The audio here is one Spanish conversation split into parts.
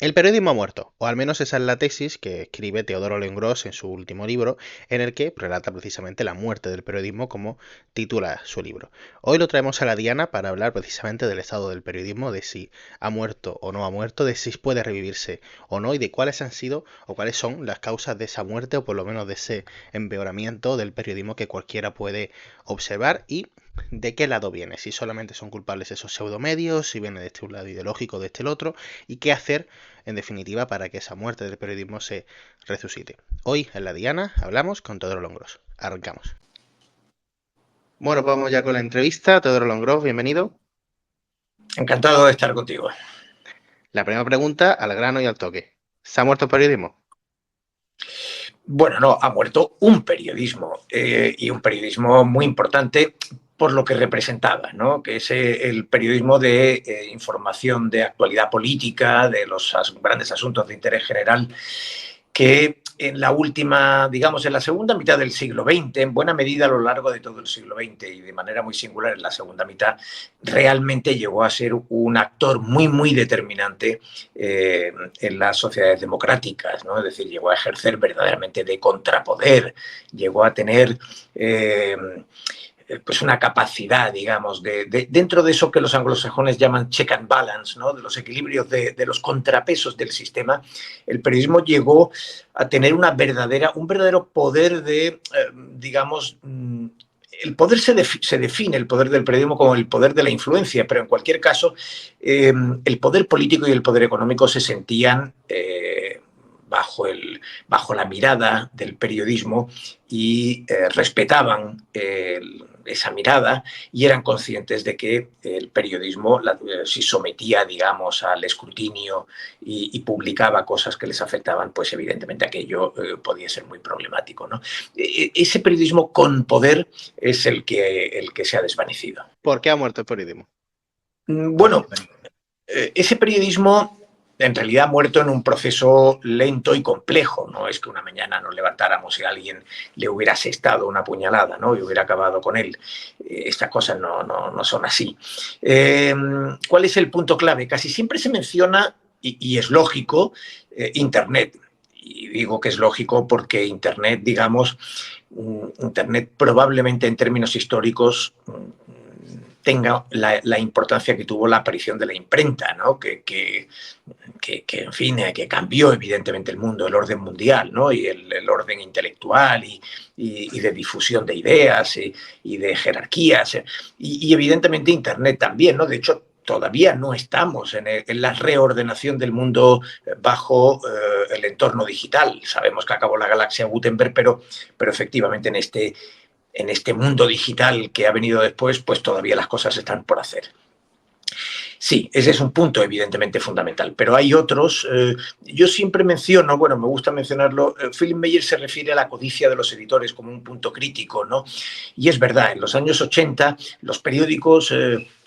El periodismo ha muerto, o al menos esa es la tesis que escribe Teodoro Lengross en su último libro, en el que relata precisamente la muerte del periodismo como titula su libro. Hoy lo traemos a la diana para hablar precisamente del estado del periodismo, de si ha muerto o no ha muerto, de si puede revivirse o no, y de cuáles han sido o cuáles son las causas de esa muerte, o por lo menos de ese empeoramiento del periodismo que cualquiera puede observar, y de qué lado viene, si solamente son culpables esos pseudomedios, si viene de este un lado ideológico, de este el otro, y qué hacer en definitiva, para que esa muerte del periodismo se resucite. Hoy en La Diana hablamos con Teodoro Longros. Arrancamos. Bueno, pues vamos ya con la entrevista. Teodoro Longros, bienvenido. Encantado de estar contigo. La primera pregunta, al grano y al toque. ¿Se ha muerto el periodismo? Bueno, no, ha muerto un periodismo y un periodismo muy importante por lo que representaba, ¿no? Que es el periodismo de información de actualidad política, de los grandes asuntos de interés general, que en la última, digamos, en la segunda mitad del siglo XX, en buena medida a lo largo de todo el siglo XX y de manera muy singular en la segunda mitad, realmente llegó a ser un actor muy, muy determinante en las sociedades democráticas, ¿no? Es decir, llegó a ejercer verdaderamente de contrapoder, llegó a tener pues una capacidad, digamos, dentro de eso que los anglosajones llaman check and balance, ¿no? De los equilibrios, de los contrapesos del sistema, el periodismo llegó a tener un verdadero poder digamos, el poder se define, el poder del periodismo, como el poder de la influencia, pero en cualquier caso, el poder político y el poder económico se sentían bajo la mirada del periodismo y respetaban esa mirada y eran conscientes de que el periodismo, si sometía, digamos, al escrutinio y publicaba cosas que les afectaban, pues evidentemente aquello podía ser muy problemático, ¿no? Ese periodismo con poder es el que se ha desvanecido. ¿Por qué ha muerto el periodismo? Bueno, ese periodismo en realidad ha muerto en un proceso lento y complejo. No es que una mañana nos levantáramos y alguien le hubiera asestado una puñalada, ¿no? Y hubiera acabado con él. Estas cosas no son así. ¿Cuál es el punto clave? Casi siempre se menciona, y es lógico, Internet. Y digo que es lógico porque Internet, digamos, Internet probablemente en términos históricos tenga la importancia que tuvo la aparición de la imprenta, ¿no? En fin, que cambió evidentemente el mundo, el orden mundial, ¿no? Y el orden intelectual y de difusión de ideas y de jerarquías. Y evidentemente Internet también, ¿no? De hecho, todavía no estamos en la reordenación del mundo bajo el entorno digital. Sabemos que acabó la galaxia Gutenberg, pero efectivamente en este mundo digital que ha venido después, pues todavía las cosas están por hacer. Sí, ese es un punto evidentemente fundamental, pero hay otros. Yo siempre menciono, bueno, me gusta mencionarlo, Philip Meyer se refiere a la codicia de los editores como un punto crítico, ¿no? Y es verdad, en los años 80 los periódicos,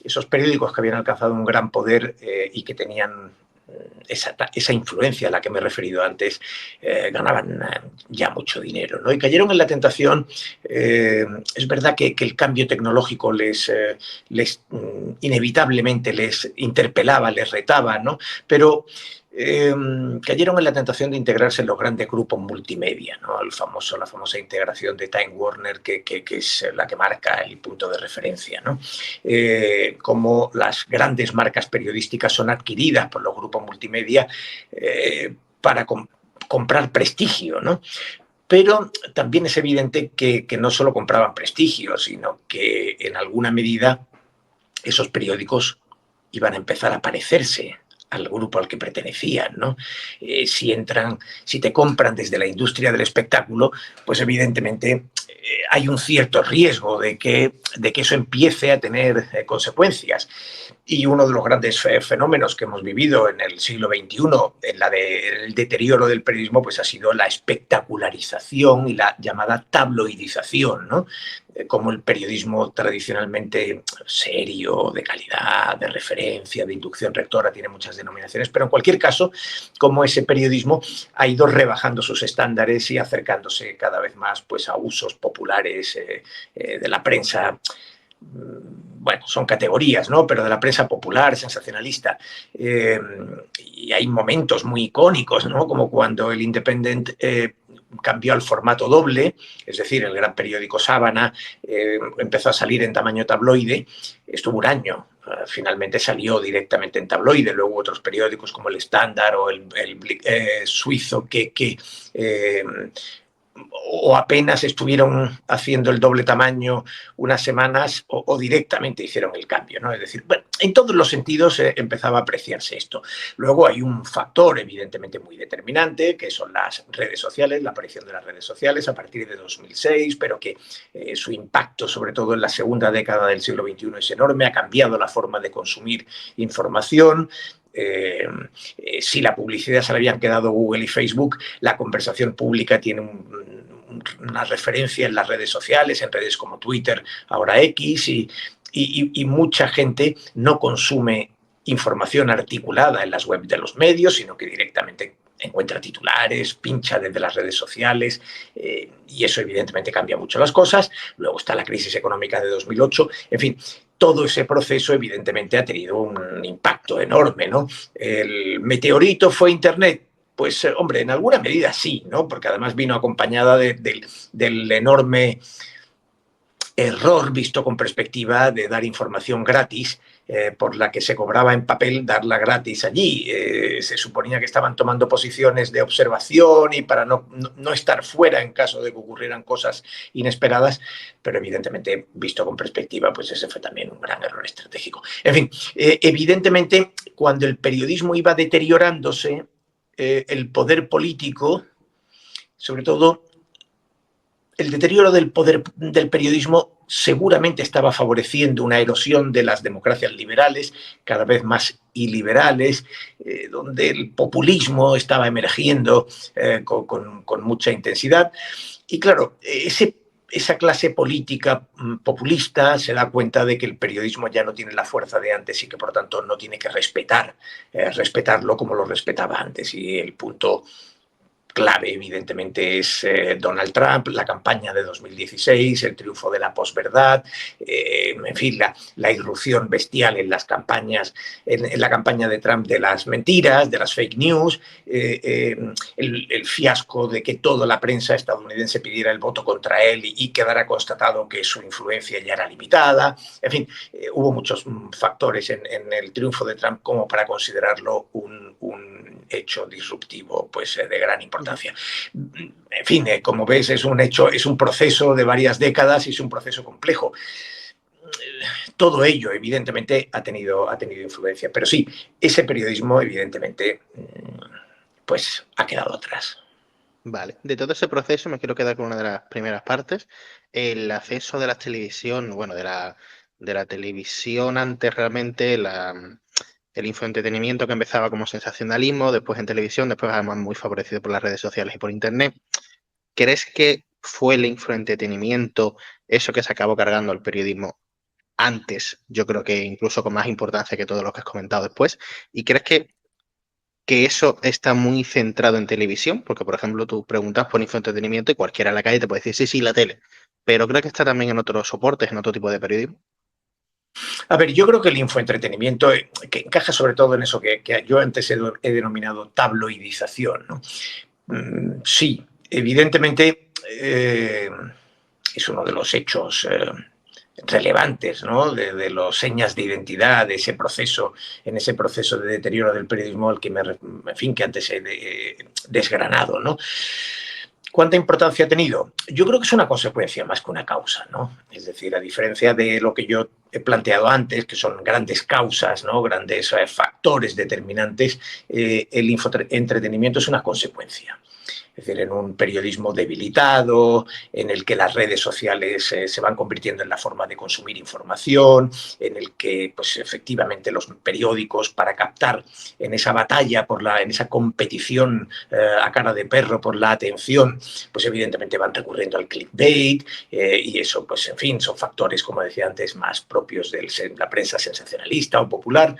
esos periódicos que habían alcanzado un gran poder y que tenían esa influencia a la que me he referido antes, ganaban ya mucho dinero, ¿no? Y cayeron en la tentación. Es verdad que el cambio tecnológico inevitablemente les interpelaba, les retaba, ¿no? Pero cayeron en la tentación de integrarse en los grandes grupos multimedia, ¿no? La famosa integración de Time Warner, que es la que marca el punto de referencia, ¿no? Como las grandes marcas periodísticas son adquiridas por los grupos multimedia para comprar prestigio, ¿no? Pero también es evidente que no solo compraban prestigio, sino que en alguna medida esos periódicos iban a empezar a parecerse al grupo al que pertenecían, ¿no? Si te compran desde la industria del espectáculo, pues evidentemente hay un cierto riesgo de que eso empiece a tener consecuencias. Y uno de los grandes fenómenos que hemos vivido en el siglo XXI, el deterioro del periodismo, pues ha sido la espectacularización y la llamada tabloidización, ¿no? Como el periodismo tradicionalmente serio, de calidad, de referencia, de inducción rectora, tiene muchas denominaciones, pero en cualquier caso, como ese periodismo ha ido rebajando sus estándares y acercándose cada vez más pues, a usos populares de la prensa bueno, son categorías, ¿no? Pero de la prensa popular, sensacionalista. Y hay momentos muy icónicos, ¿no? Como cuando el Independent cambió al formato doble, es decir, el gran periódico Sábana empezó a salir en tamaño tabloide, estuvo un año, finalmente salió directamente en tabloide, luego otros periódicos como el Standard o el suizo que o apenas estuvieron haciendo el doble tamaño unas semanas o directamente hicieron el cambio, ¿no? Es decir, bueno, en todos los sentidos empezaba a apreciarse esto. Luego hay un factor evidentemente muy determinante, que son las redes sociales, la aparición de las redes sociales a partir de 2006, pero que su impacto, sobre todo en la segunda década del siglo XXI, es enorme, ha cambiado la forma de consumir información. Si la publicidad se le habían quedado Google y Facebook, la conversación pública tiene una referencia en las redes sociales, en redes como Twitter, ahora X, y mucha gente no consume información articulada en las webs de los medios, sino que directamente encuentra titulares, pincha desde las redes sociales, y eso evidentemente cambia mucho las cosas. Luego está la crisis económica de 2008, en fin, todo ese proceso evidentemente ha tenido un impacto enorme, ¿no? El meteorito fue Internet. Pues, hombre, en alguna medida sí, ¿no? Porque además vino acompañada del enorme error visto con perspectiva de dar información gratis, por la que se cobraba en papel darla gratis allí. Se suponía que estaban tomando posiciones de observación y para no estar fuera en caso de que ocurrieran cosas inesperadas, pero evidentemente, visto con perspectiva, pues ese fue también un gran error estratégico. En fin, evidentemente, cuando el periodismo iba deteriorándose, el poder político, sobre todo el deterioro del poder del periodismo, seguramente estaba favoreciendo una erosión de las democracias liberales, cada vez más iliberales, donde el populismo estaba emergiendo con mucha intensidad. Y claro, esa clase política populista se da cuenta de que el periodismo ya no tiene la fuerza de antes y que por tanto no tiene que respetarlo como lo respetaba antes. Y el punto clave, evidentemente, es Donald Trump, la campaña de 2016, el triunfo de la posverdad, en fin, la irrupción bestial en las campañas, en la campaña de Trump de las mentiras, de las fake news, el fiasco de que toda la prensa estadounidense pidiera el voto contra él y quedara constatado que su influencia ya era limitada. En fin, hubo muchos factores en el triunfo de Trump como para considerarlo un hecho disruptivo, pues de gran importancia. En fin, como ves, es un hecho, es un proceso de varias décadas y es un proceso complejo. Todo ello, evidentemente, ha tenido influencia, pero sí, ese periodismo, evidentemente, pues ha quedado atrás. Vale, de todo ese proceso me quiero quedar con una de las primeras partes, el acceso de la televisión, bueno, de la televisión antes realmente, el infoentretenimiento que empezaba como sensacionalismo, después en televisión, después además muy favorecido por las redes sociales y por internet. ¿Crees que fue el infoentretenimiento eso que se acabó cargando al periodismo antes? Yo creo que incluso con más importancia que todo lo que has comentado después. ¿Y crees que eso está muy centrado en televisión? Porque, por ejemplo, tú preguntas por infoentretenimiento y cualquiera en la calle te puede decir, sí, sí, la tele. Pero creo que está también en otros soportes, en otro tipo de periodismo. A ver, yo creo que el infoentretenimiento, que encaja sobre todo en eso que yo antes he denominado tabloidización, ¿no? Sí, evidentemente es uno de los hechos relevantes, ¿no? de los señas de identidad, de ese proceso, en ese proceso de deterioro del periodismo al que en fin, que antes he desgranado, ¿no? ¿Cuánta importancia ha tenido? Yo creo que es una consecuencia más que una causa, ¿no? Es decir, a diferencia de lo que yo he planteado antes, que son grandes causas, ¿no? Grandes factores determinantes, el infoentretenimiento es una consecuencia. Es decir, en un periodismo debilitado, en el que las redes sociales se van convirtiendo en la forma de consumir información, en el que, pues, efectivamente, los periódicos, para captar en esa batalla, en esa competición a cara de perro por la atención, pues evidentemente van recurriendo al clickbait, y eso, pues, en fin, son factores, como decía antes, más propios de la prensa sensacionalista o popular.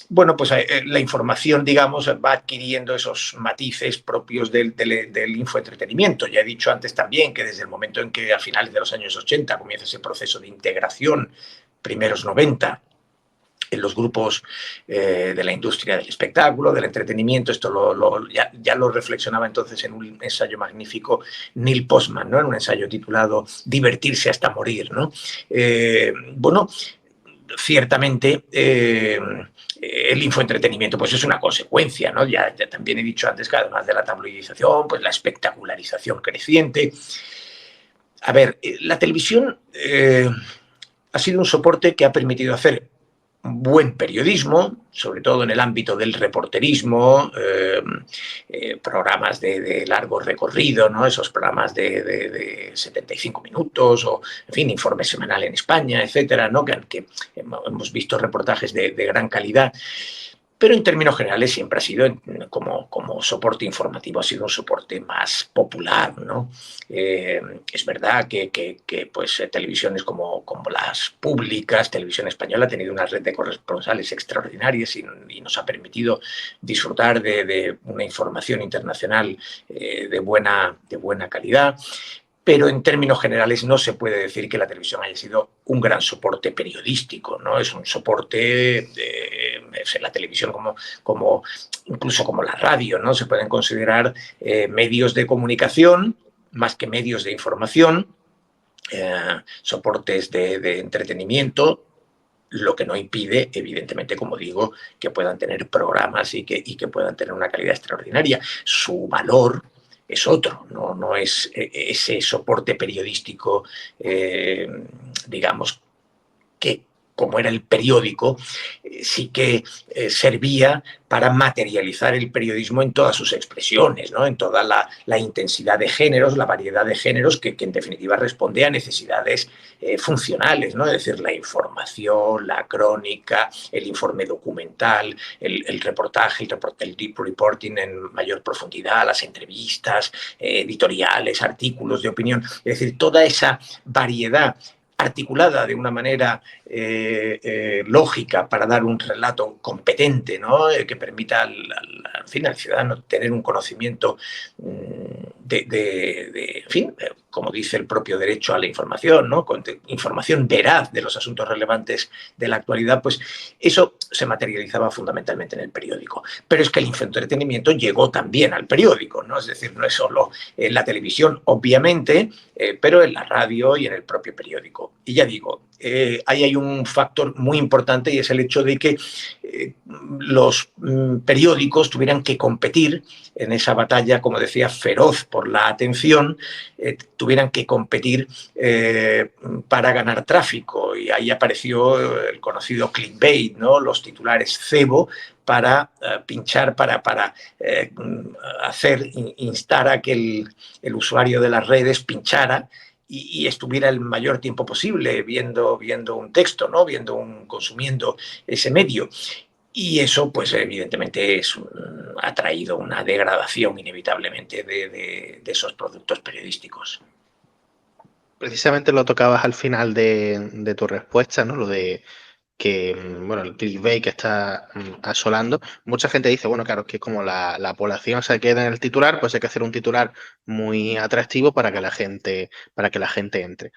Bueno, pues la información, digamos, va adquiriendo esos matices propios del infoentretenimiento. Ya he dicho antes también que desde el momento en que a finales de los años 80 comienza ese proceso de integración primeros 90 en los grupos de la industria del espectáculo, del entretenimiento. Esto ya lo reflexionaba entonces en un ensayo magnífico Neil Postman, ¿no? En un ensayo titulado Divertirse hasta morir, ¿no? Bueno, ciertamente el infoentretenimiento pues es una consecuencia, ¿no? Ya también he dicho antes que además de la tabloidización, pues la espectacularización creciente. A ver, la televisión ha sido un soporte que ha permitido hacer buen periodismo, sobre todo en el ámbito del reporterismo, programas de largo recorrido, ¿no? Esos programas de 75 minutos o, en fin, informe semanal en España, etcétera, ¿no? Que hemos visto reportajes de gran calidad. Pero en términos generales siempre ha sido, como soporte informativo, ha sido un soporte más popular, ¿no? Es verdad que pues, televisiones como las públicas, Televisión Española ha tenido una red de corresponsales extraordinarias y nos ha permitido disfrutar de una información internacional de buena calidad. Pero en términos generales no se puede decir que la televisión haya sido un gran soporte periodístico, ¿no? Es un soporte la televisión incluso como la radio, ¿no? Se pueden considerar medios de comunicación más que medios de información, soportes de entretenimiento, lo que no impide, evidentemente, como digo, que puedan tener programas y que puedan tener una calidad extraordinaria. Su valor es otro, no es ese soporte periodístico, digamos, que como era el periódico, sí que servía para materializar el periodismo en todas sus expresiones, ¿no? En toda la intensidad de géneros, la variedad de géneros que en definitiva responde a necesidades funcionales, ¿no? Es decir, la información, la crónica, el informe documental, el reportaje, el deep reporting en mayor profundidad, las entrevistas, editoriales, artículos de opinión, es decir, toda esa variedad articulada de una manera lógica para dar un relato competente, ¿no? Que permita al ciudadano tener un conocimiento en fin, como dice el propio derecho a la información, ¿no? Con información veraz de los asuntos relevantes de la actualidad, pues eso se materializaba fundamentalmente en el periódico. Pero es que el infoentretenimiento llegó también al periódico, ¿no? Es decir, no es solo en la televisión, obviamente, pero en la radio y en el propio periódico. Y ya digo, ahí hay un factor muy importante y es el hecho de que los periódicos tuvieran que competir en esa batalla, como decía, feroz por la atención, tuvieran que competir para ganar tráfico. Y ahí apareció el conocido clickbait, ¿no? Los titulares cebo para pinchar, para instar a que el usuario de las redes pinchara y estuviera el mayor tiempo posible viendo un texto, ¿no? Consumiendo ese medio. Y eso, pues evidentemente, ha traído una degradación inevitablemente de esos productos periodísticos. Precisamente lo tocabas al final de tu respuesta, ¿no? Lo de que, bueno, el clickbait que está asolando. Mucha gente dice, bueno, claro, que como la población se queda en el titular, pues hay que hacer un titular muy atractivo para que la gente entre.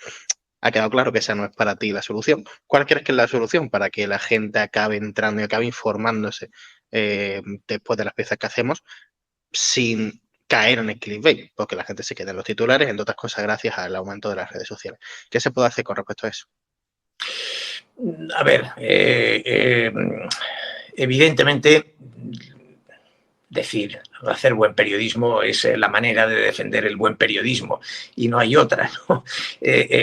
Ha quedado claro que esa no es para ti la solución. ¿Cuál crees que es la solución para que la gente acabe entrando y acabe informándose después de las piezas que hacemos sin caer en el clickbait? Porque la gente se queda en los titulares, entre otras cosas, gracias al aumento de las redes sociales. ¿Qué se puede hacer con respecto a eso? A ver, evidentemente, hacer buen periodismo es la manera de defender el buen periodismo y no hay otra, ¿no?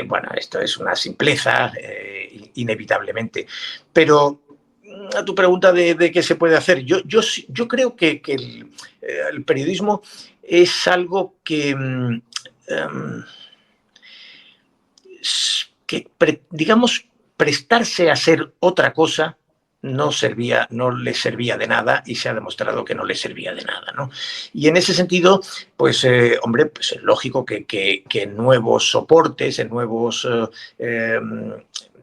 Bueno, esto es una simpleza, inevitablemente. Pero a tu pregunta de qué se puede hacer, yo creo que el periodismo es algo que, digamos, prestarse a hacer otra cosa no le servía de nada y se ha demostrado que no le servía de nada, ¿no? Y en ese sentido, pues, hombre, pues es lógico que nuevos soportes, en nuevos,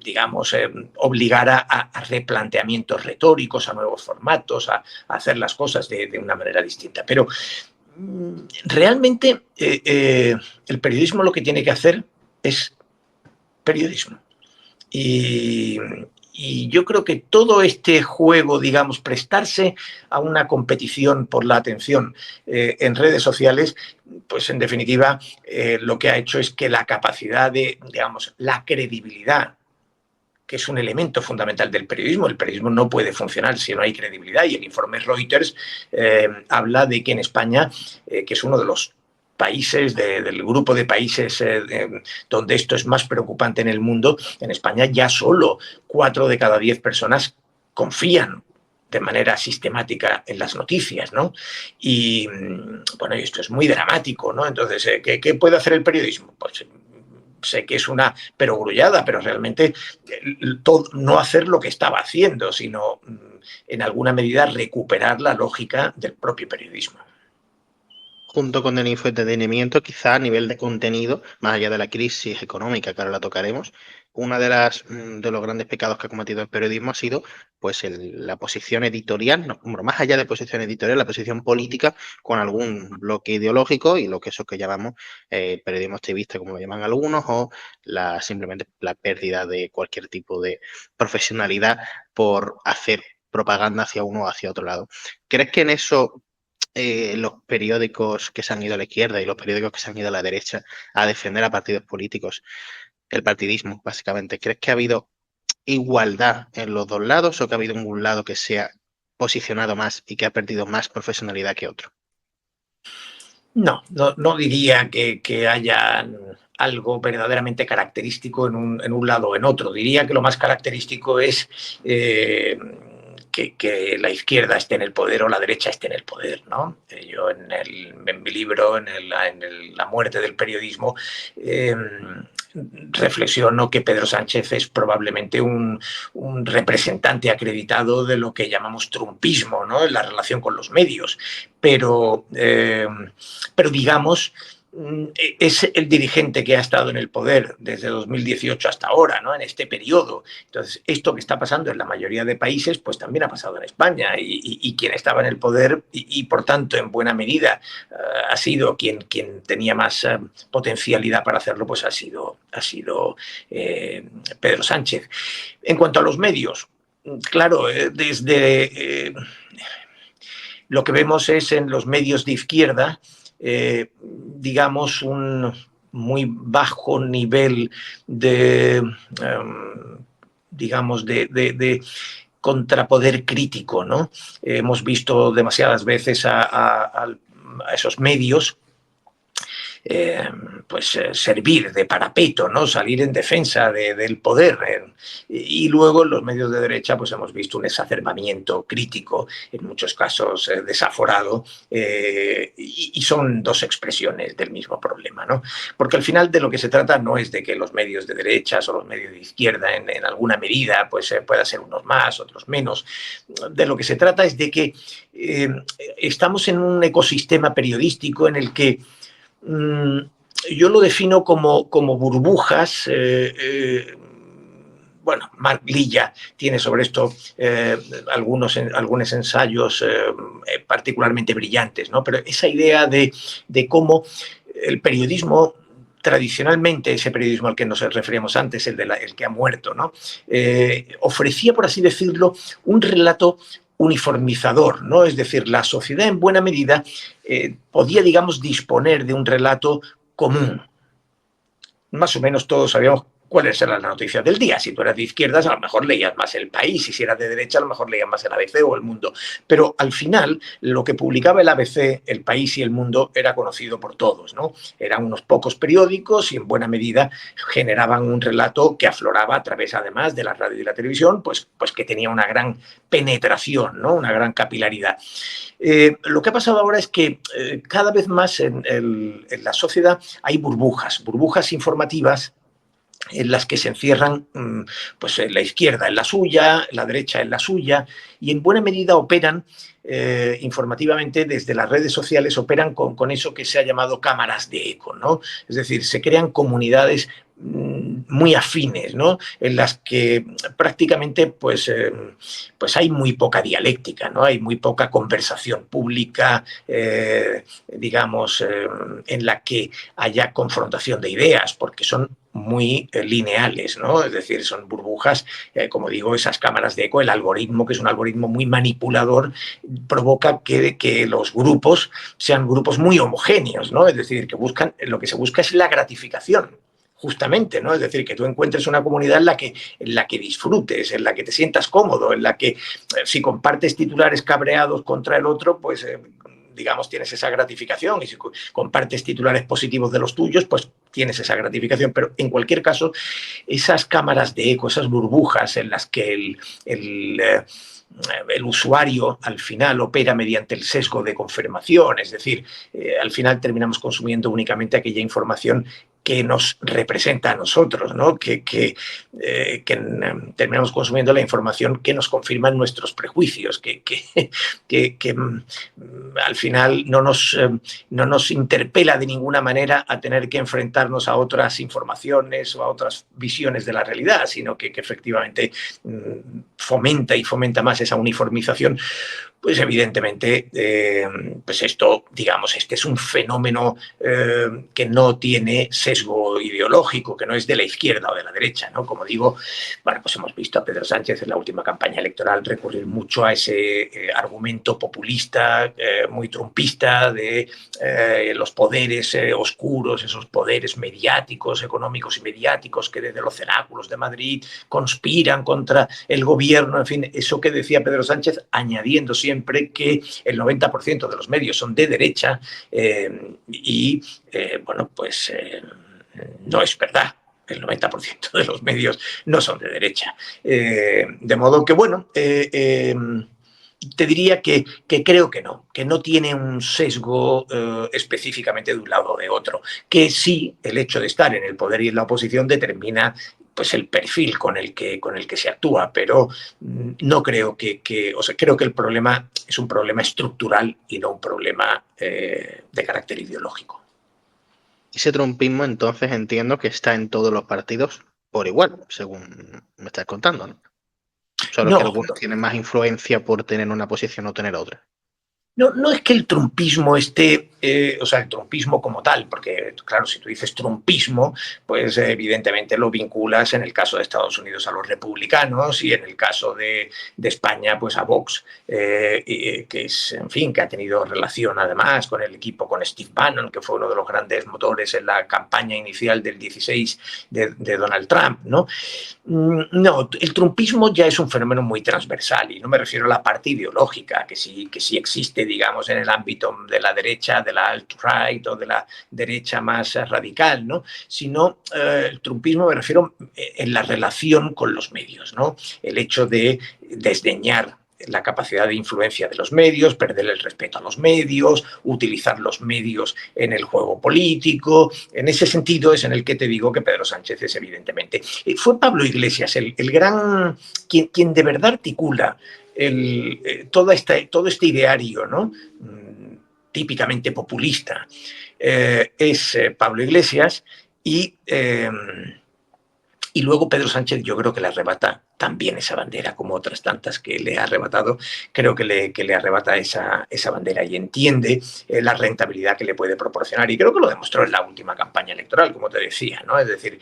digamos, obligara a replanteamientos retóricos, a nuevos formatos, a hacer las cosas de una manera distinta. Pero realmente el periodismo lo que tiene que hacer es periodismo. Y, y yo creo que todo este juego, digamos, prestarse a una competición por la atención en redes sociales, pues en definitiva lo que ha hecho es que la capacidad de, digamos, la credibilidad, que es un elemento fundamental del periodismo. El periodismo no puede funcionar si no hay credibilidad, y el informe Reuters habla de que en España, que es uno de los países del grupo de países donde esto es más preocupante en el mundo, en España ya solo 4 de cada 10 personas confían de manera sistemática en las noticias, ¿no? Y bueno, esto es muy dramático, ¿no? Entonces, ¿qué puede hacer el periodismo? Pues sé que es una perogrullada, pero realmente no hacer lo que estaba haciendo, sino en alguna medida recuperar la lógica del propio periodismo. Junto con el infoentretenimiento, quizá a nivel de contenido, más allá de la crisis económica, que ahora la tocaremos, una de los grandes pecados que ha cometido el periodismo ha sido pues la posición editorial, no, bueno, más allá de posición editorial, la posición política con algún bloque ideológico y lo que eso que llamamos periodismo activista, como lo llaman algunos, o simplemente la pérdida de cualquier tipo de profesionalidad por hacer propaganda hacia uno o hacia otro lado. ¿Crees que en eso los periódicos que se han ido a la izquierda y los periódicos que se han ido a la derecha a defender a partidos políticos, el partidismo, básicamente? ¿Crees que ha habido igualdad en los dos lados o que ha habido un lado que se ha posicionado más y que ha perdido más profesionalidad que otro? No diría que haya algo verdaderamente característico en un lado o en otro. Diría que lo más característico es que la izquierda esté en el poder o la derecha esté en el poder, ¿no? Yo en mi libro, La muerte del periodismo, reflexiono que Pedro Sánchez es probablemente un representante acreditado de lo que llamamos trumpismo, ¿no? En la relación con los medios. Pero digamos, es el dirigente que ha estado en el poder desde 2018 hasta ahora, ¿no? En este periodo. Entonces, esto que está pasando en la mayoría de países, pues también ha pasado en España. Y quien estaba en el poder y por tanto, en buena medida, ha sido quien tenía más potencialidad para hacerlo, pues ha sido Pedro Sánchez. En cuanto a los medios, claro, desde lo que vemos es en los medios de izquierda, digamos, un muy bajo nivel de, digamos, de contrapoder crítico, ¿no? Hemos visto demasiadas veces a esos medios servir de parapeto, ¿no? Salir en defensa del poder. Y luego en los medios de derecha pues hemos visto un exacerbamiento crítico, en muchos casos desaforado, y son dos expresiones del mismo problema, ¿no? Porque al final de lo que se trata no es de que los medios de derechas o los medios de izquierda en alguna medida pues pueda ser unos más, otros menos. De lo que se trata es de que estamos en un ecosistema periodístico en el que yo lo defino como burbujas. Bueno, Mark Lilla tiene sobre esto algunos ensayos particularmente brillantes, ¿no? Pero esa idea de cómo el periodismo tradicionalmente, ese periodismo al que nos referíamos antes, el que ha muerto, ¿no? Ofrecía, por así decirlo, un relato uniformizador, ¿no? Es decir, la sociedad en buena medida podía, digamos, disponer de un relato común. Más o menos todos sabíamos cuáles eran las noticias del día. Si tú eras de izquierdas, a lo mejor leías más El País, y si eras de derecha, a lo mejor leías más el ABC o El Mundo. Pero al final, lo que publicaba el ABC, El País y El Mundo era conocido por todos, ¿no? Eran unos pocos periódicos y en buena medida generaban un relato que afloraba a través, además de la radio y la televisión, pues que tenía una gran penetración, ¿no? Una gran capilaridad. Lo que ha pasado ahora es que cada vez más en la sociedad hay burbujas informativas en las que se encierran pues la izquierda en la suya, la derecha en la suya, y en buena medida operan informativamente desde las redes sociales, operan con eso que se ha llamado cámaras de eco, ¿no? Es decir, se crean comunidades muy afines, ¿no? En las que prácticamente pues hay muy poca dialéctica, ¿no? Hay muy poca conversación pública, digamos, en la que haya confrontación de ideas, porque son muy lineales, ¿no? Es decir, son burbujas, como digo, esas cámaras de eco, el algoritmo, que es un algoritmo muy manipulador, provoca que los grupos sean grupos muy homogéneos, ¿no? Es decir, que buscan, lo que se busca es la gratificación, justamente, ¿no? Es decir, que tú encuentres una comunidad en la que disfrutes, en la que te sientas cómodo, en la que si compartes titulares cabreados contra el otro, pues digamos, tienes esa gratificación, y si compartes titulares positivos de los tuyos, pues tienes esa gratificación. Pero en cualquier caso, esas cámaras de eco, esas burbujas en las que el usuario al final opera mediante el sesgo de confirmación, es decir, al final terminamos consumiendo únicamente aquella información que nos representa a nosotros, ¿no? Terminamos consumiendo la información que nos confirman nuestros prejuicios, que al final no nos interpela de ninguna manera a tener que enfrentarnos a otras informaciones o a otras visiones de la realidad, sino que efectivamente fomenta más esa uniformización. Pues evidentemente, pues esto, digamos, este es un fenómeno que no tiene sesgo ideológico, que no es de la izquierda o de la derecha, ¿no? Como digo, bueno, pues hemos visto a Pedro Sánchez en la última campaña electoral recurrir mucho a ese argumento populista, muy trumpista, de los poderes oscuros, esos poderes mediáticos, económicos y mediáticos que desde los cenáculos de Madrid conspiran contra el gobierno, en fin, eso que decía Pedro Sánchez, añadiendo siempre que el 90% de los medios son de derecha bueno, pues no es verdad. El 90% de los medios no son de derecha. De modo que, bueno, te diría que creo que no tiene un sesgo específicamente de un lado o de otro, que sí el hecho de estar en el poder y en la oposición determina pues el perfil con el que se actúa, pero no creo o sea, creo que el problema es un problema estructural y no un problema de carácter ideológico. Ese trumpismo entonces entiendo que está en todos los partidos por igual, según me estás contando, ¿no? Solo que No, algunos tienen más influencia por tener una posición o tener otra. no es que el trumpismo esté, o sea, el trumpismo como tal, porque claro, si tú dices trumpismo, pues evidentemente lo vinculas en el caso de Estados Unidos a los republicanos y en el caso de España, pues a Vox, que es, en fin, que ha tenido relación además con el equipo, con Steve Bannon, que fue uno de los grandes motores en la campaña inicial del 16 de Donald Trump, ¿no? No, el trumpismo ya es un fenómeno muy transversal y no me refiero a la parte ideológica, que sí existe, digamos, en el ámbito de la derecha, de la alt-right o de la derecha más radical, ¿no? Sino el trumpismo me refiero en la relación con los medios, ¿no? El hecho de desdeñar la capacidad de influencia de los medios, perder el respeto a los medios, utilizar los medios en el juego político. En ese sentido es en el que te digo que Pedro Sánchez es evidentemente. Fue Pablo Iglesias el gran, quien de verdad articula todo este ideario, ¿no? Típicamente populista. Es Pablo Iglesias y luego Pedro Sánchez yo creo que le arrebata también esa bandera, como otras tantas que le ha arrebatado, creo que le arrebata esa bandera y entiende la rentabilidad que le puede proporcionar. Y creo que lo demostró en la última campaña electoral, como te decía, ¿no? Es decir,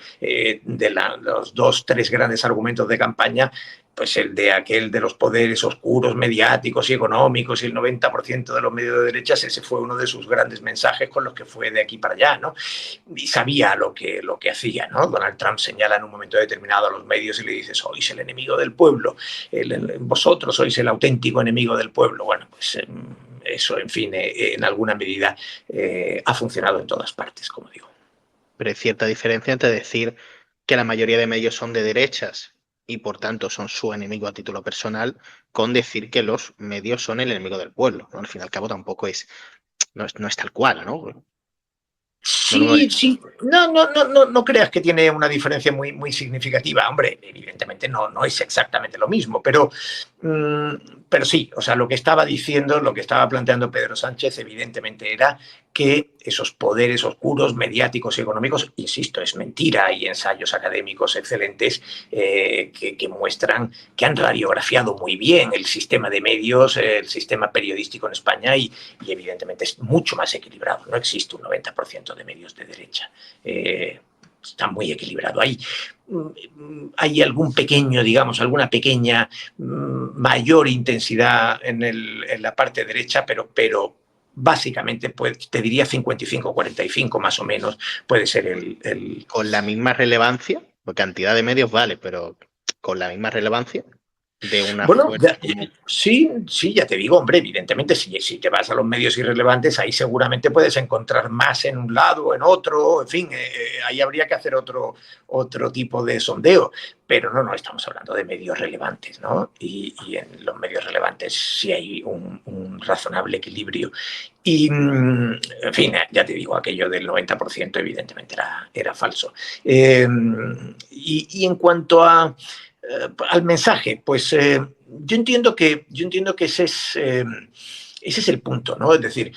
los dos, tres grandes argumentos de campaña, pues el de aquel de los poderes oscuros, mediáticos y económicos y el 90% de los medios de derechas, ese fue uno de sus grandes mensajes con los que fue de aquí para allá, ¿no? Y sabía lo que hacía, ¿no? Donald Trump señala en un momento determinado a los medios y le dice, sois el enemigo del pueblo, vosotros sois el auténtico enemigo del pueblo. Bueno, pues eso, en fin, en alguna medida ha funcionado en todas partes, como digo. Pero hay cierta diferencia entre decir que la mayoría de medios son de derechas y por tanto son su enemigo a título personal, con decir que los medios son el enemigo del pueblo, ¿no? Al fin y al cabo tampoco no es tal cual, ¿no? No lo Sí, sí. No creas que tiene una diferencia muy significativa. Hombre, evidentemente no es exactamente lo mismo, pero Pero sí, o sea, lo que estaba diciendo, lo que estaba planteando Pedro Sánchez, evidentemente era que esos poderes oscuros, mediáticos y económicos, insisto, es mentira, hay ensayos académicos excelentes que muestran que han radiografiado muy bien el sistema de medios, el sistema periodístico en España y evidentemente es mucho más equilibrado. No existe un 90% de medios de derecha. Está muy equilibrado. Hay algún pequeño, digamos, alguna pequeña mayor intensidad en la parte derecha, pero básicamente pues, te diría 55-45 más o menos puede ser Con la misma relevancia, porque cantidad de medios vale, pero con la misma relevancia de una Bueno, fuerza como... sí, sí, ya te digo, hombre, evidentemente, si te vas a los medios irrelevantes, ahí seguramente puedes encontrar más en un lado o en otro, en fin, ahí habría que hacer otro tipo de sondeo, pero no estamos hablando de medios relevantes, ¿no? Y en los medios relevantes sí hay un razonable equilibrio. Y, en fin, ya te digo, aquello del 90% evidentemente era falso. Y en cuanto al mensaje, pues yo entiendo que ese es el punto, ¿no? Es decir,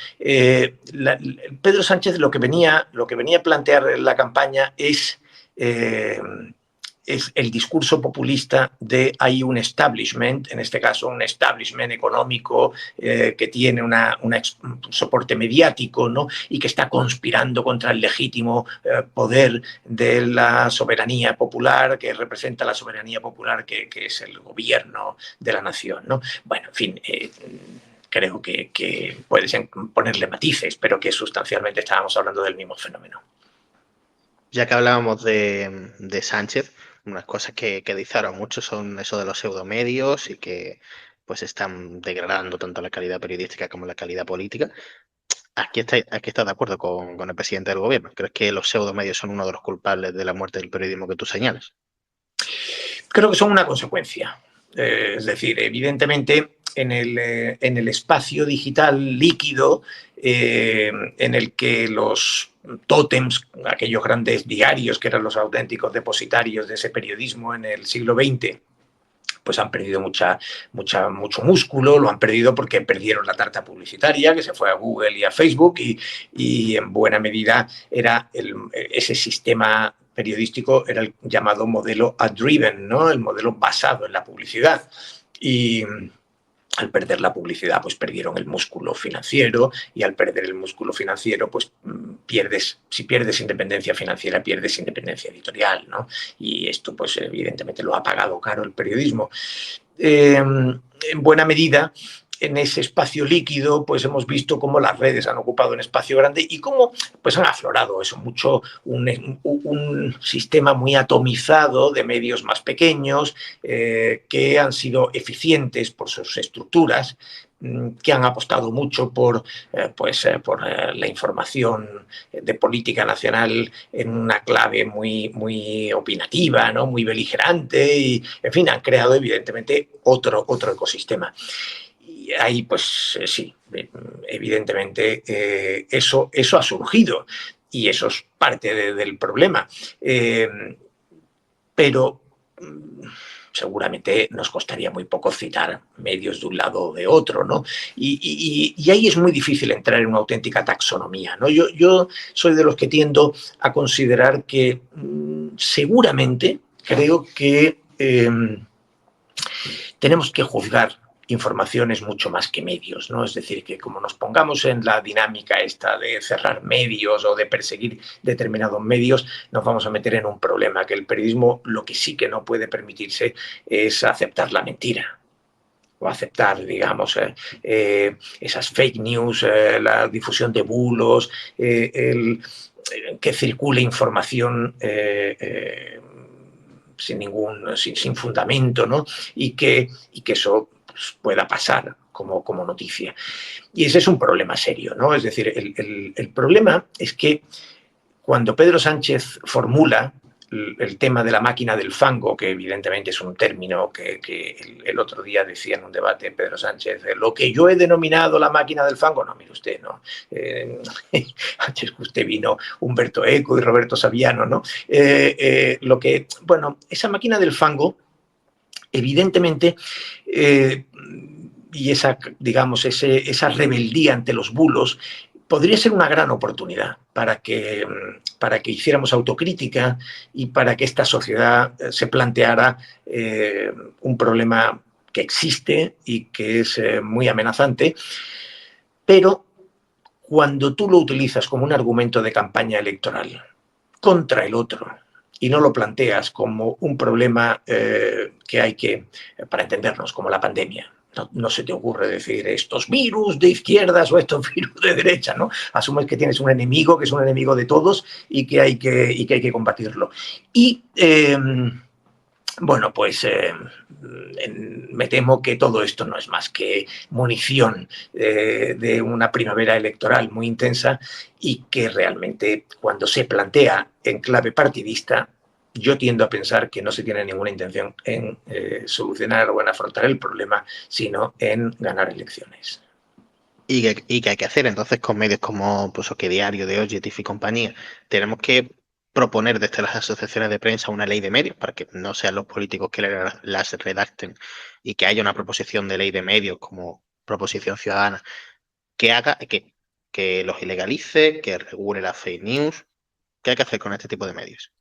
Pedro Sánchez lo que venía a plantear en la campaña es el discurso populista de hay un establishment, en este caso un establishment económico que tiene un soporte mediático, ¿no? Y que está conspirando contra el legítimo poder de la soberanía popular, que representa la soberanía popular, que es el gobierno de la nación, ¿no? Bueno, en fin, creo que puedes ponerle matices, pero que sustancialmente estábamos hablando del mismo fenómeno. Ya que hablábamos de Sánchez, unas cosas que dice ahora mucho son eso de los pseudomedios y que pues están degradando tanto la calidad periodística como la calidad política. Aquí estás de acuerdo con el presidente del gobierno. ¿Crees que los pseudomedios son uno de los culpables de la muerte del periodismo que tú señalas? Creo que son una consecuencia. Es decir, evidentemente en el espacio digital líquido en el que los tótems, aquellos grandes diarios que eran los auténticos depositarios de ese periodismo en el siglo XX, pues han perdido mucho músculo, lo han perdido porque perdieron la tarta publicitaria que se fue a Google y a Facebook y en buena medida era ese sistema periodístico era el llamado modelo ad-driven, ¿no? El modelo basado en la publicidad. Y al perder la publicidad, pues perdieron el músculo financiero y al perder el músculo financiero, pues si pierdes independencia financiera, pierdes independencia editorial, ¿no? Y esto, pues evidentemente lo ha pagado caro el periodismo. En buena medida, en ese espacio líquido, pues hemos visto cómo las redes han ocupado un espacio grande y cómo pues han aflorado eso mucho, un sistema muy atomizado de medios más pequeños que han sido eficientes por sus estructuras, que han apostado mucho por la información de política nacional en una clave muy opinativa, ¿no? Muy beligerante y, en fin, han creado evidentemente otro ecosistema. Y ahí, pues sí, evidentemente eso ha surgido y eso es parte del problema. Pero seguramente nos costaría muy poco citar medios de un lado o de otro, ¿no? Y ahí es muy difícil entrar en una auténtica taxonomía, ¿no? Yo soy de los que tiendo a considerar que seguramente creo que tenemos que juzgar informaciones mucho más que medios, ¿no? Es decir, que como nos pongamos en la dinámica esta de cerrar medios o de perseguir determinados medios, nos vamos a meter en un problema, que el periodismo lo que sí que no puede permitirse es aceptar la mentira o aceptar, digamos, esas fake news, la difusión de bulos, que circule información sin fundamento, ¿no? Y que eso pues, pueda pasar como noticia. Y ese es un problema serio, ¿no? Es decir, el problema es que cuando Pedro Sánchez formula el tema de la máquina del fango, que evidentemente es un término que el otro día decía en un debate Pedro Sánchez, lo que yo he denominado la máquina del fango, no, mire usted, no. Antes que usted vino Humberto Eco y Roberto Saviano, ¿no? Bueno, esa máquina del fango Evidentemente, y esa, digamos, esa rebeldía ante los bulos podría ser una gran oportunidad para que hiciéramos autocrítica y para que esta sociedad se planteara un problema que existe y que es muy amenazante, pero cuando tú lo utilizas como un argumento de campaña electoral contra el otro y no lo planteas como un problema que hay que, para entendernos, como la pandemia. No se te ocurre decir estos virus de izquierdas o estos virus de derecha, ¿no? Asumes que tienes un enemigo que es un enemigo de todos y que hay que combatirlo. Y bueno, pues me temo que todo esto no es más que munición de una primavera electoral muy intensa y que realmente cuando se plantea en clave partidista, yo tiendo a pensar que no se tiene ninguna intención en solucionar o en afrontar el problema, sino en ganar elecciones. Y que hay que hacer entonces con medios como pues, OK Diario, de Objective y compañía. Tenemos que proponer desde las asociaciones de prensa una ley de medios para que no sean los políticos que las redacten y que haya una proposición de ley de medios como proposición ciudadana que haga que los ilegalice, que regule las fake news. ¿Qué hay que hacer con este tipo de medios?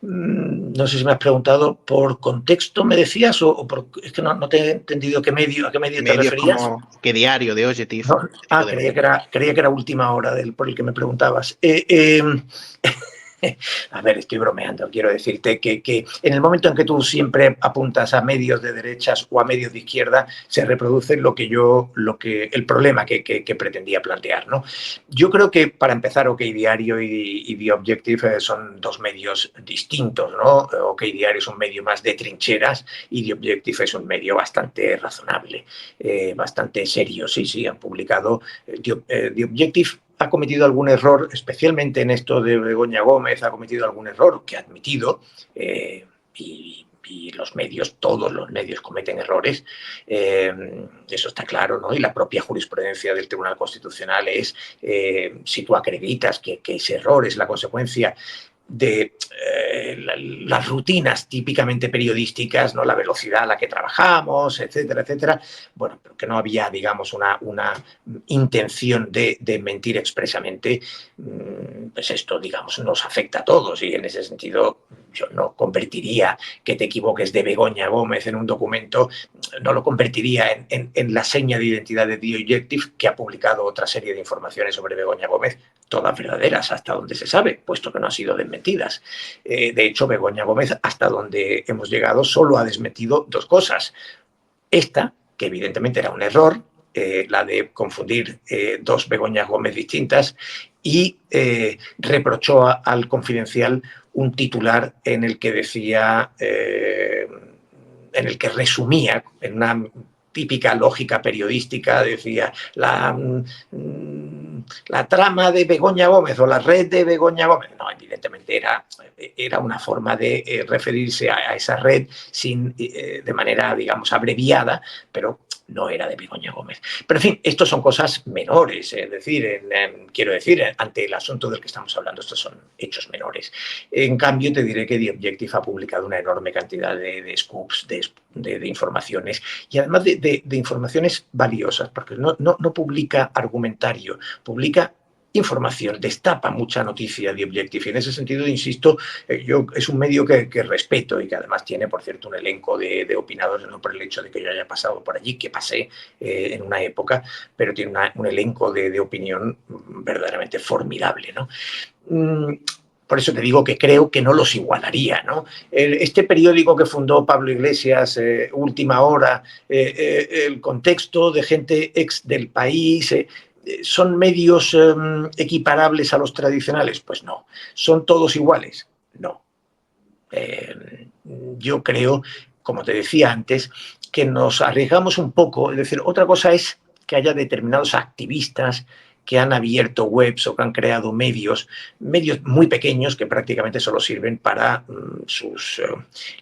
No sé si me has preguntado por contexto, me decías, o por, es que no te he entendido a qué medio te Medios referías. como OK Diario, de Objective, No, este tipo de creía medios. que era última hora por el que me preguntabas. A ver, estoy bromeando. Quiero decirte que en el momento en que tú siempre apuntas a medios de derechas o a medios de izquierda, se reproduce el problema que pretendía plantear, ¿no? Yo creo que, para empezar, OK Diario y The Objective son dos medios distintos, ¿no? OK Diario es un medio más de trincheras y The Objective es un medio bastante razonable, bastante serio. Sí, han publicado The Objective ha cometido algún error, especialmente en esto de Begoña Gómez, ha cometido algún error que ha admitido, y los medios, todos los medios cometen errores, eso está claro, ¿no? Y la propia jurisprudencia del Tribunal Constitucional es, si tú acreditas que ese error es la consecuencia de las rutinas típicamente periodísticas, ¿no? La velocidad a la que trabajamos, etcétera, etcétera. Bueno, pero que no había, digamos, una intención de mentir expresamente, pues esto, digamos, nos afecta a todos y en ese sentido yo no convertiría que te equivoques de Begoña Gómez en un documento, no lo convertiría en la seña de identidad de The Objective, que ha publicado otra serie de informaciones sobre Begoña Gómez, todas verdaderas hasta donde se sabe, puesto que no han sido desmentidas. De hecho, Begoña Gómez, hasta donde hemos llegado, solo ha desmentido dos cosas. Esta, que evidentemente era un error, la de confundir dos Begoñas Gómez distintas, y reprochó al Confidencial un titular en el que decía, en el que resumía en una típica lógica periodística, decía la trama de Begoña Gómez o la red de Begoña Gómez. No, evidentemente era una forma de referirse a esa red de manera, digamos, abreviada, pero no era de Begoña Gómez. Pero, en fin, estos son cosas menores, es decir, quiero decir, ante el asunto del que estamos hablando, estos son hechos menores. En cambio, te diré que The Objective ha publicado una enorme cantidad de scoops, de informaciones, y además de informaciones valiosas, porque no publica argumentario, publica información, destapa mucha noticia de Objective. Y en ese sentido, insisto, es un medio que respeto y que además tiene, por cierto, un elenco de opinadores, no por el hecho de que yo haya pasado por allí, que pasé en una época, pero tiene un elenco de opinión verdaderamente formidable, ¿no? Por eso te digo que creo que no los igualaría, ¿no? Este periódico que fundó Pablo Iglesias, Última Hora, el contexto de gente ex del país, ¿son medios equiparables a los tradicionales? Pues no. ¿Son todos iguales? No. Yo creo, como te decía antes, que nos arriesgamos un poco. Es decir, otra cosa es que haya determinados activistas que han abierto webs o que han creado medios muy pequeños que prácticamente solo sirven para sus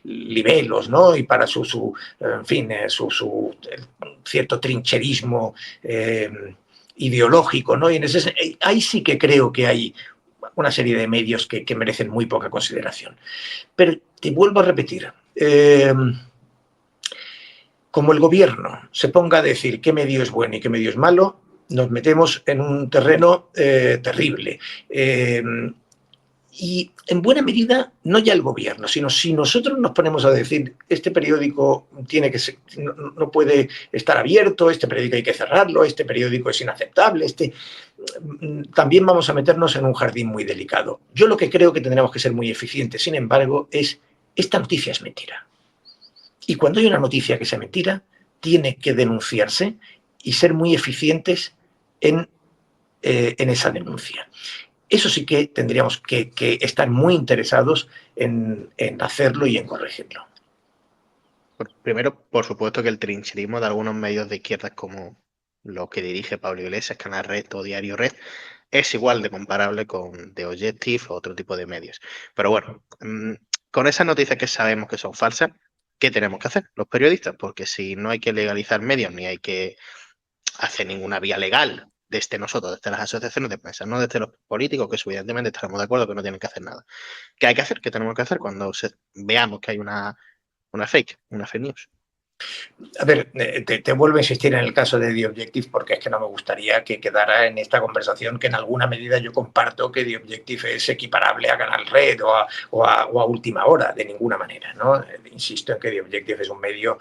libelos, ¿no? Y para su cierto trincherismo ideológico, ¿no? Y ahí sí que creo que hay una serie de medios que merecen muy poca consideración. Pero te vuelvo a repetir, como el gobierno se ponga a decir qué medio es bueno y qué medio es malo, nos metemos en un terreno terrible. Y en buena medida, no ya el gobierno, sino si nosotros nos ponemos a decir este periódico tiene que ser, no puede estar abierto, este periódico hay que cerrarlo, este periódico es inaceptable, también vamos a meternos en un jardín muy delicado. Yo lo que creo que tendremos que ser muy eficientes, sin embargo, es esta noticia es mentira. Y cuando hay una noticia que sea mentira, tiene que denunciarse y ser muy eficientes en esa denuncia. Eso sí que tendríamos que estar muy interesados en hacerlo y en corregirlo. Primero, por supuesto que el trincherismo de algunos medios de izquierdas como los que dirige Pablo Iglesias, Canal Red o Diario Red, es igual de comparable con The Objective o otro tipo de medios. Pero bueno, con esas noticias que sabemos que son falsas, ¿qué tenemos que hacer los periodistas? Porque si no hay que legalizar medios ni hay que hacer ninguna vía legal desde nosotros, desde las asociaciones de prensa, no desde los políticos, que evidentemente estaremos de acuerdo que no tienen que hacer nada. ¿Qué hay que hacer? ¿Qué tenemos que hacer cuando veamos que hay una fake news? A ver, te vuelvo a insistir en el caso de The Objective porque es que no me gustaría que quedara en esta conversación que en alguna medida yo comparto que The Objective es equiparable a Canal Red o a Última Hora, de ninguna manera, ¿no? Insisto en que The Objective es un medio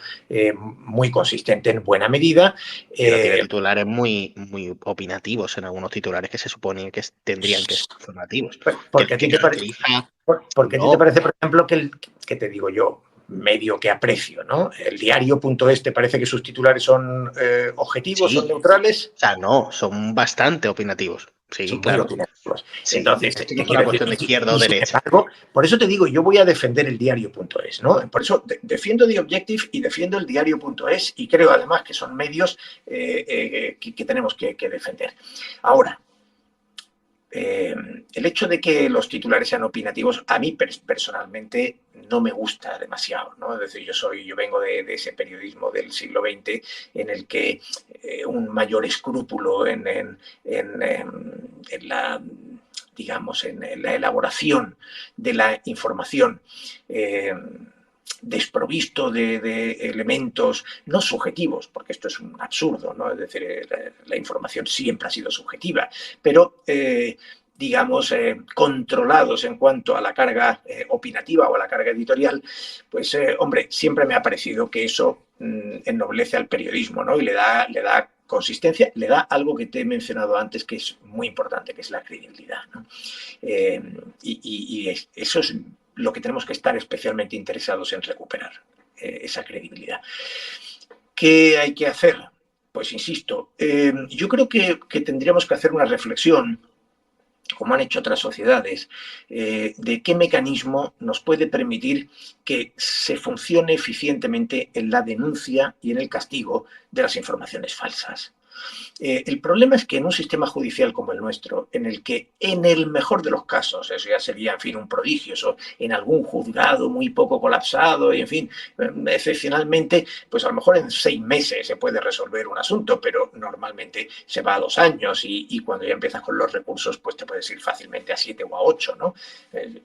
muy consistente en buena medida. Pero tiene titulares muy, muy opinativos en algunos titulares que se supone que tendrían que ser informativos. Porque a ti te No. parece, por ejemplo, que te digo yo, medio que aprecio, ¿no? El diario.es, ¿te parece que sus titulares son objetivos, son Sí. neutrales? O sea, no, son bastante opinativos. Sí, Son muy claro. opinativos. Sí, Entonces, esto no ¿qué es una quiero decir? cuestión de izquierda o Sin derecha. embargo, por eso te digo, yo voy a defender el diario.es, ¿no? Por eso defiendo The Objective y defiendo el diario.es y creo además que son medios que tenemos que defender. Ahora, el hecho de que los titulares sean opinativos a mí personalmente no me gusta demasiado, ¿no? Es decir, yo vengo de ese periodismo del siglo XX en el que un mayor escrúpulo en la digamos, en la elaboración de la información desprovisto de elementos no subjetivos, porque esto es un absurdo, ¿no? Es decir, la información siempre ha sido subjetiva, pero digamos, controlados en cuanto a la carga opinativa o a la carga editorial, pues, hombre, siempre me ha parecido que eso ennoblece al periodismo, ¿no? Y le da consistencia, le da algo que te he mencionado antes que es muy importante, que es la credibilidad, ¿no? Y eso es lo que tenemos que estar especialmente interesados en recuperar, esa credibilidad. ¿Qué hay que hacer? Pues insisto, yo creo que tendríamos que hacer una reflexión, como han hecho otras sociedades, de qué mecanismo nos puede permitir que se funcione eficientemente en la denuncia y en el castigo de las informaciones falsas. El problema es que en un sistema judicial como el nuestro, en el que en el mejor de los casos, eso ya sería, en fin, un prodigio, eso, en algún juzgado muy poco colapsado, y en fin, excepcionalmente, pues a lo mejor en 6 meses se puede resolver un asunto, pero normalmente se va a 2 años y cuando ya empiezas con los recursos, pues te puedes ir fácilmente a 7 o a 8, ¿no?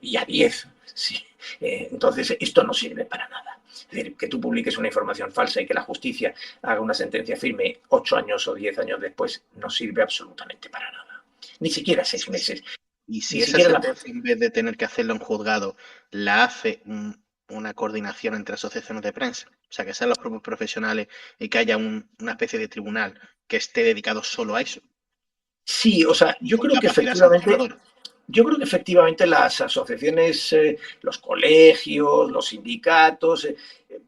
Y a 10, sí. Entonces, esto no sirve para nada. Es decir, que tú publiques una información falsa y que la justicia haga una sentencia firme 8 años o 10 años después no sirve absolutamente para nada. Ni siquiera 6 meses. Y Ni si esa siquiera sentencia, en vez de tener que hacerlo en juzgado, la hace una coordinación entre asociaciones de prensa, o sea, que sean los propios profesionales y que haya una especie de tribunal que esté dedicado solo a eso, Sí, o sea, con capacidad sancionadora. yo creo que efectivamente las asociaciones, los colegios, los sindicatos,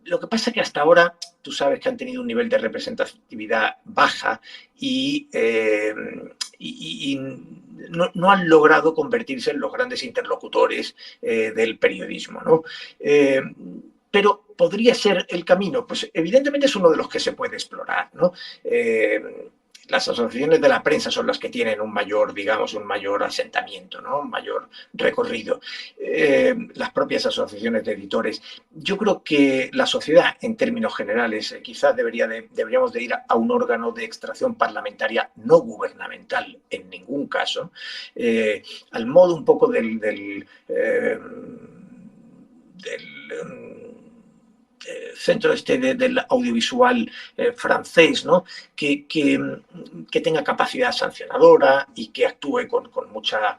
lo que pasa es que hasta ahora tú sabes que han tenido un nivel de representatividad baja y no han logrado convertirse en los grandes interlocutores del periodismo, ¿no? Pero podría ser el camino, pues evidentemente es uno de los que se puede explorar, ¿no? Las asociaciones de la prensa son las que tienen un mayor, digamos, un mayor asentamiento, ¿no? Un mayor recorrido. Las propias asociaciones de editores. Yo creo que la sociedad, en términos generales, quizás deberíamos de ir a un órgano de extracción parlamentaria no gubernamental, en ningún caso, al modo un poco del centro del audiovisual francés, ¿no? Que tenga capacidad sancionadora y que actúe con mucha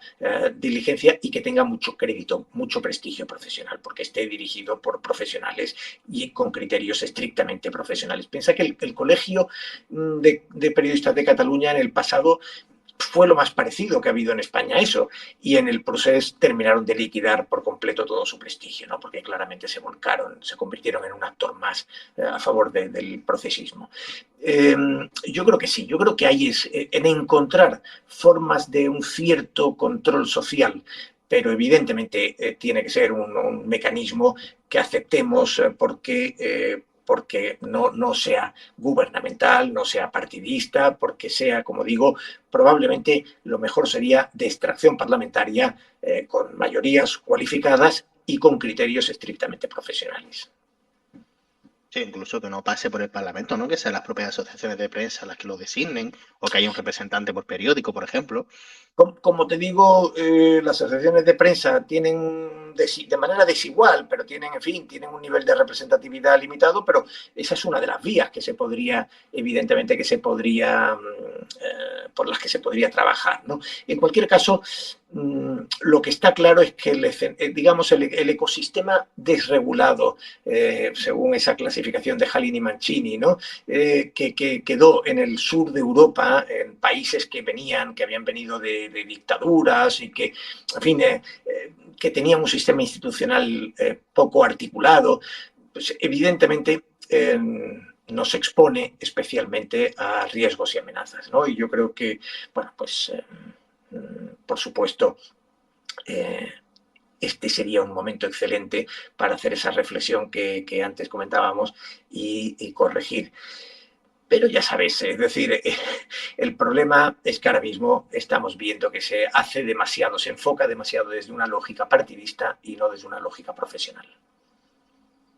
diligencia y que tenga mucho crédito, mucho prestigio profesional, porque esté dirigido por profesionales y con criterios estrictamente profesionales. Piensa que el Colegio de Periodistas de Cataluña en el pasado fue lo más parecido que ha habido en España a eso, y en el proceso terminaron de liquidar por completo todo su prestigio, ¿no? Porque claramente se volcaron, se convirtieron en un actor más a favor del procesismo. Yo creo que sí, yo creo que ahí es en encontrar formas de un cierto control social, pero evidentemente tiene que ser un mecanismo que aceptemos porque no sea gubernamental, no sea partidista, porque sea, como digo, probablemente lo mejor sería de extracción parlamentaria con mayorías cualificadas y con criterios estrictamente profesionales. Sí, incluso que no pase por el Parlamento, ¿no? Que sean las propias asociaciones de prensa las que lo designen, o que haya un representante por periódico, por ejemplo. Como te digo, las asociaciones de prensa tienen de manera desigual, pero tienen, en fin, tienen un nivel de representatividad limitado, pero esa es una de las vías que se podría, evidentemente, por las que se podría trabajar, ¿no? En cualquier caso, lo que está claro es que digamos, el ecosistema desregulado, según esa clasificación de Halin y Mancini, ¿no? Que quedó en el sur de Europa, en países que habían venido de dictaduras y que, en fin, que tenían un sistema institucional poco articulado, pues evidentemente nos expone especialmente a riesgos y amenazas, ¿no? Y yo creo que, bueno, pues por supuesto, este sería un momento excelente para hacer esa reflexión que antes comentábamos y corregir. Pero ya sabes, es decir, el problema es que ahora mismo estamos viendo que se hace demasiado, se enfoca demasiado desde una lógica partidista y no desde una lógica profesional.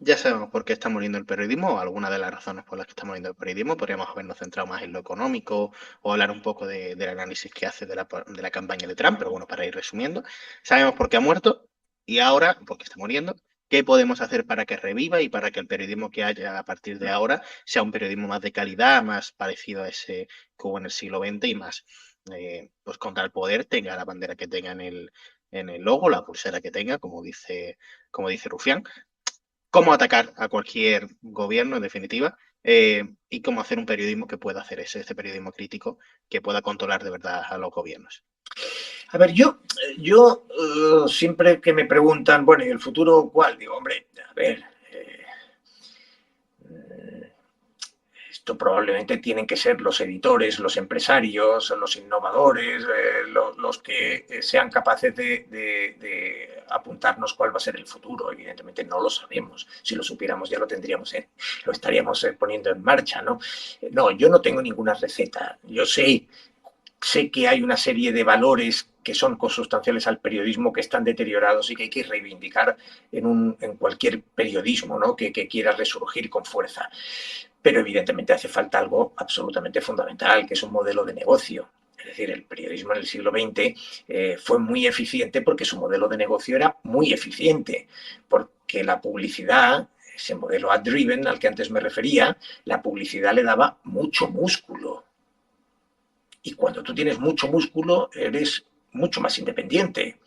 Ya sabemos por qué está muriendo el periodismo, o algunas de las razones por las que está muriendo el periodismo. Podríamos habernos centrado más en lo económico o hablar un poco del análisis que hace de la campaña de Trump, pero bueno, para ir resumiendo, sabemos por qué ha muerto y ahora, porque está muriendo, qué podemos hacer para que reviva y para que el periodismo que haya a partir de ahora sea un periodismo más de calidad, más parecido a ese que hubo en el siglo XX y más, pues contra el poder, tenga la bandera que tenga en el logo, la pulsera que tenga, como dice Rufián, cómo atacar a cualquier gobierno, en definitiva, y cómo hacer un periodismo que pueda hacer eso, este periodismo crítico que pueda controlar de verdad a los gobiernos. A ver, yo siempre que me preguntan, bueno, ¿y el futuro cuál? Digo, hombre, a ver, esto probablemente tienen que ser los editores, los empresarios, los innovadores, los que sean capaces de apuntarnos cuál va a ser el futuro. Evidentemente no lo sabemos. Si lo supiéramos ya lo tendríamos, lo estaríamos poniendo en marcha, ¿no? No, yo no tengo ninguna receta. Yo sé que hay una serie de valores que son consustanciales al periodismo que están deteriorados y que hay que reivindicar en cualquier periodismo, ¿no? que quiera resurgir con fuerza. Pero evidentemente hace falta algo absolutamente fundamental, que es un modelo de negocio. Es decir, el periodismo en el siglo XX fue muy eficiente porque su modelo de negocio era muy eficiente, porque la publicidad, ese modelo ad-driven al que antes me refería, la publicidad le daba mucho músculo. Y cuando tú tienes mucho músculo, eres mucho más independiente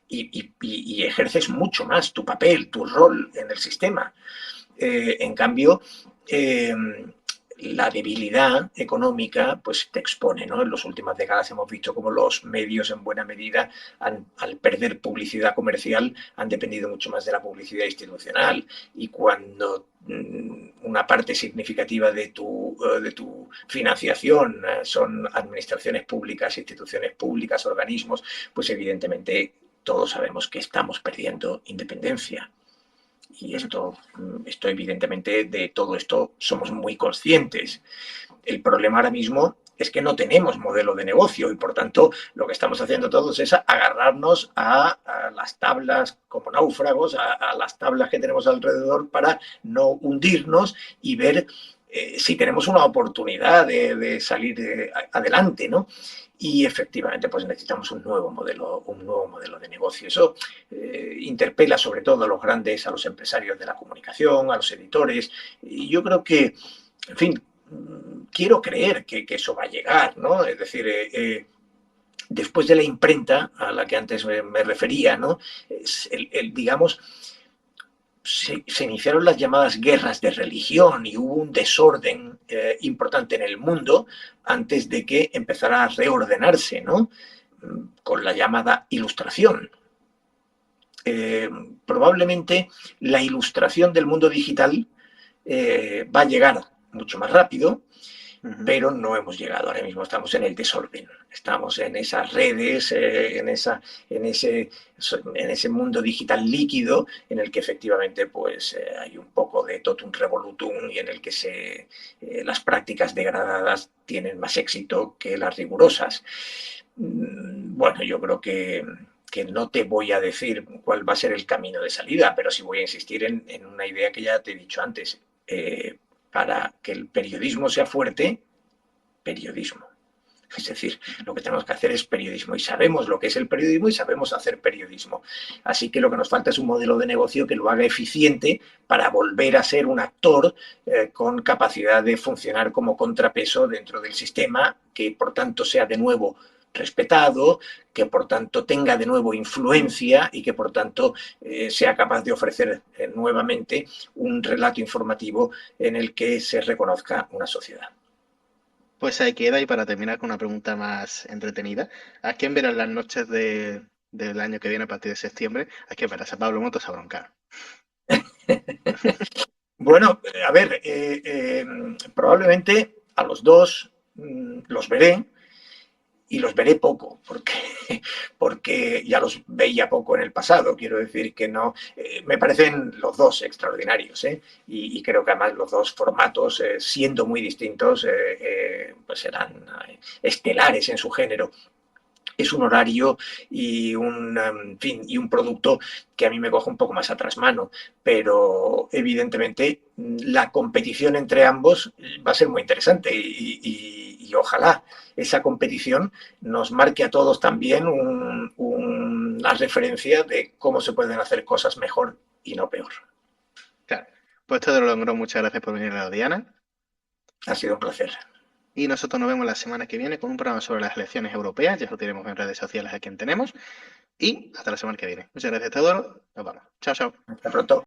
y ejerces mucho más tu papel, tu rol en el sistema. En cambio, la debilidad económica pues te expone, ¿no? En las últimas décadas hemos visto cómo los medios en buena medida al perder publicidad comercial han dependido mucho más de la publicidad institucional, y cuando una parte significativa de tu financiación son administraciones públicas, instituciones públicas, organismos, pues evidentemente todos sabemos que estamos perdiendo independencia. Y esto evidentemente, de todo esto somos muy conscientes. El problema ahora mismo es que no tenemos modelo de negocio y por tanto lo que estamos haciendo todos es agarrarnos a las tablas como náufragos, a las tablas que tenemos alrededor para no hundirnos y ver sí tenemos una oportunidad de salir adelante, ¿no? Y efectivamente, pues necesitamos un nuevo modelo de negocio. Eso interpela sobre todo a los grandes, a los empresarios de la comunicación, a los editores. Y yo creo que, en fin, quiero creer que eso va a llegar, ¿no? Es decir, después de la imprenta a la que antes me refería, ¿no? Digamos, se iniciaron las llamadas guerras de religión y hubo un desorden importante en el mundo antes de que empezara a reordenarse, ¿no? Con la llamada ilustración. Eh, Probablemente la ilustración del mundo digital va a llegar mucho más rápido, pero no hemos llegado. Ahora mismo estamos en el desorden, estamos en esas redes, en ese mundo digital líquido en el que efectivamente pues, hay un poco de totum revolutum y en el que las prácticas degradadas tienen más éxito que las rigurosas. Bueno, yo creo que no te voy a decir cuál va a ser el camino de salida, pero sí voy a insistir en una idea que ya te he dicho antes. Para que el periodismo sea fuerte, periodismo. Es decir, lo que tenemos que hacer es periodismo y sabemos lo que es el periodismo y sabemos hacer periodismo. Así que lo que nos falta es un modelo de negocio que lo haga eficiente para volver a ser un actor con capacidad de funcionar como contrapeso dentro del sistema, que por tanto sea de nuevo respetado, que por tanto tenga de nuevo influencia y que por tanto sea capaz de ofrecer nuevamente un relato informativo en el que se reconozca una sociedad. Pues ahí queda, y para terminar con una pregunta más entretenida, ¿a quién verán las noches del año que viene a partir de septiembre? ¿A quién verás? ¿A Pablo Motos o a Broncano? Bueno, a ver, probablemente a los dos los veré y los veré poco, porque ya los veía poco en el pasado. Quiero decir que no, me parecen los dos extraordinarios, y creo que además los dos formatos, siendo muy distintos, pues serán estelares en su género. Es un horario y en fin, y un producto que a mí me coge un poco más atrás mano, pero evidentemente la competición entre ambos va a ser muy interesante y ojalá esa competición nos marque a todos también una referencia de cómo se pueden hacer cosas mejor y no peor. Claro. Pues todo lo logró. Muchas gracias por venir a la Diana. Ha sido un placer. Y nosotros nos vemos la semana que viene con un programa sobre las elecciones europeas. Ya lo tenemos en redes sociales a quien tenemos. Y hasta la semana que viene. Muchas gracias a todos. Nos vamos. Chao, chao. Hasta pronto.